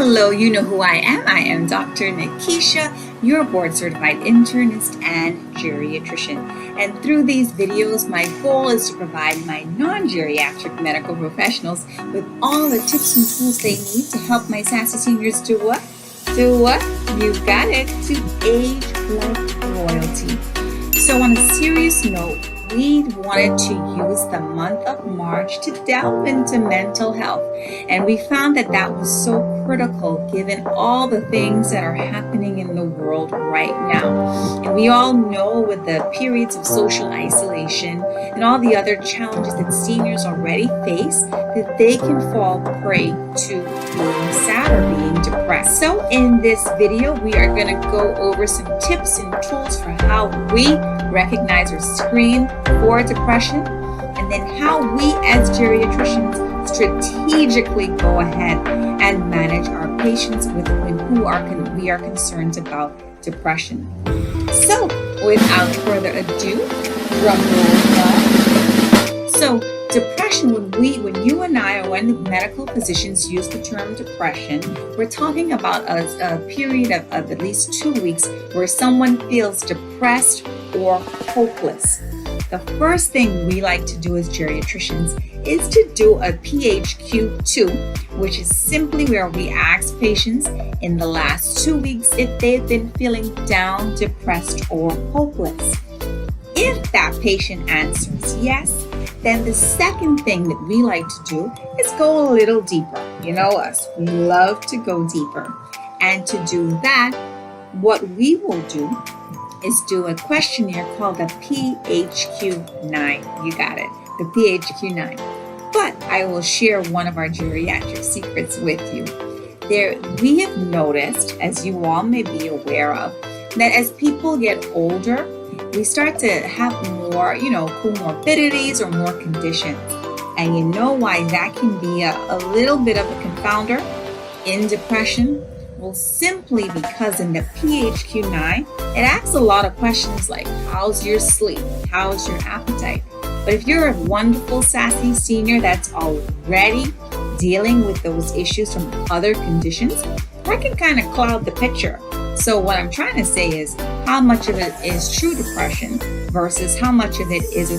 Hello, you know who I am. I am Dr. Nikisha, your board certified internist and geriatrician. And through these videos, my goal is to provide my non-geriatric medical professionals with all the tips and tools they need to help my sassy seniors do what? Do what? You got it, to age like royalty. So on a serious note, we wanted to use the month of March to delve into mental health. And we found that that was so critical given all the things that are happening in the world right now. And we all know with the periods of social isolation and all the other challenges that seniors already face, that they can fall prey to being sad or being depressed. So in this video, we are going to go over some tips and tools for how we recognize or screen for depression, and then how we as geriatricians strategically go ahead and manage our patients with who we are concerned about depression. So without further ado, drum roll. So depression, when you and I, or when the medical physicians use the term depression, we're talking about a period of at least 2 weeks where someone feels depressed or hopeless. The first thing we like to do as geriatricians is to do a PHQ-2, which is simply where we ask patients in the last 2 weeks if they've been feeling down, depressed, or hopeless. If that patient answers yes, then the second thing that we like to do is go a little deeper. You know us, we love to go deeper. And to do that, what we will do is do a questionnaire called the PHQ-9. You got it, the PHQ-9. But I will share one of our geriatric secrets with you. We have noticed, as you all may be aware of, that as people get older, we start to have more, comorbidities or more conditions. And you know why that can be a little bit of a confounder in depression? Well, simply because in the PHQ-9, it asks a lot of questions like, how's your sleep? How's your appetite? But if you're a wonderful, sassy senior that's already dealing with those issues from other conditions, that can kind of cloud the picture. So what I'm trying to say is how much of it is true depression versus how much of it is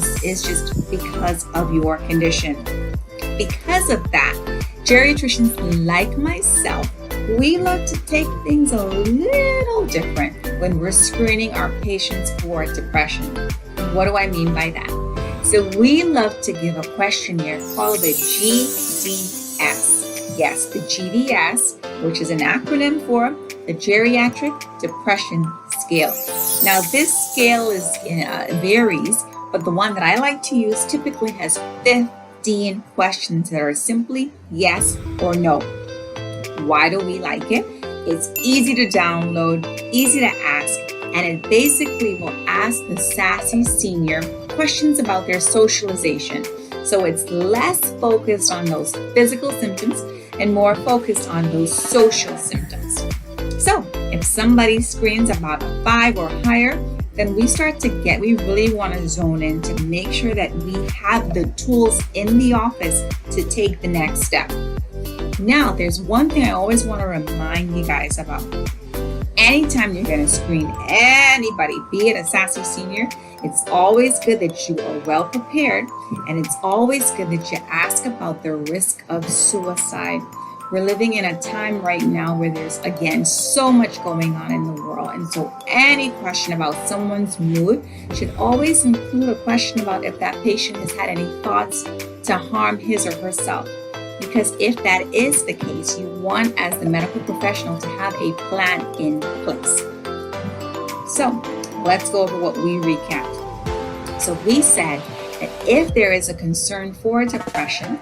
just because of your condition. Because of that, geriatricians like myself, we love to take things a little different when we're screening our patients for depression. What do I mean by that? So we love to give a questionnaire called the GDS. Yes, the GDS, which is an acronym for the Geriatric Depression Scale. Now this scale varies, but the one that I like to use typically has 15 questions that are simply yes or no. Why do we like it? It's easy to download, easy to ask, and it basically will ask the sassy senior questions about their socialization. So it's less focused on those physical symptoms and more focused on those social symptoms. So if somebody screens about a 5 or higher, then we really want to zone in to make sure that we have the tools in the office to take the next step. Now, there's one thing I always want to remind you guys about. Anytime you're going to screen anybody, be it a sassy senior, it's always good that you are well prepared, and it's always good that you ask about the risk of suicide. We're living in a time right now where there's, again, so much going on in the world. And so any question about someone's mood should always include a question about if that patient has had any thoughts to harm his or herself. Because if that is the case, you want, as the medical professional, to have a plan in place. So let's go over what we recapped. So we said that if there is a concern for depression,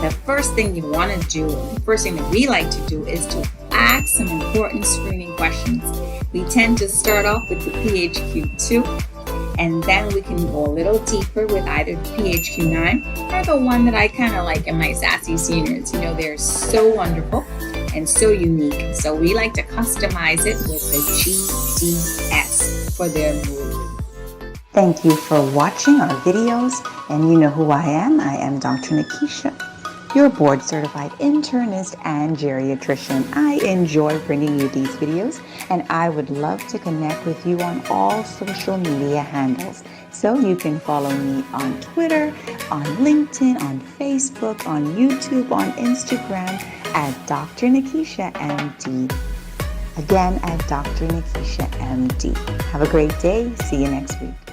the first thing you want to do, the first thing that we like to do, is to ask some important screening questions. We tend to start off with the PHQ-2, and then we can go a little deeper with either the PHQ-9 or the one that I kind of like in my sassy seniors. They're so wonderful and so unique. So we like to customize it with the GDS for their mood. Thank you for watching our videos. And you know who I am. I am Dr. Nikisha. your board-certified internist and geriatrician. I enjoy bringing you these videos, and I would love to connect with you on all social media handles. So you can follow me on Twitter, on LinkedIn, on Facebook, on YouTube, on Instagram at Dr. Nikisha MD. Again, at Dr. Nikisha MD. Have a great day. See you next week.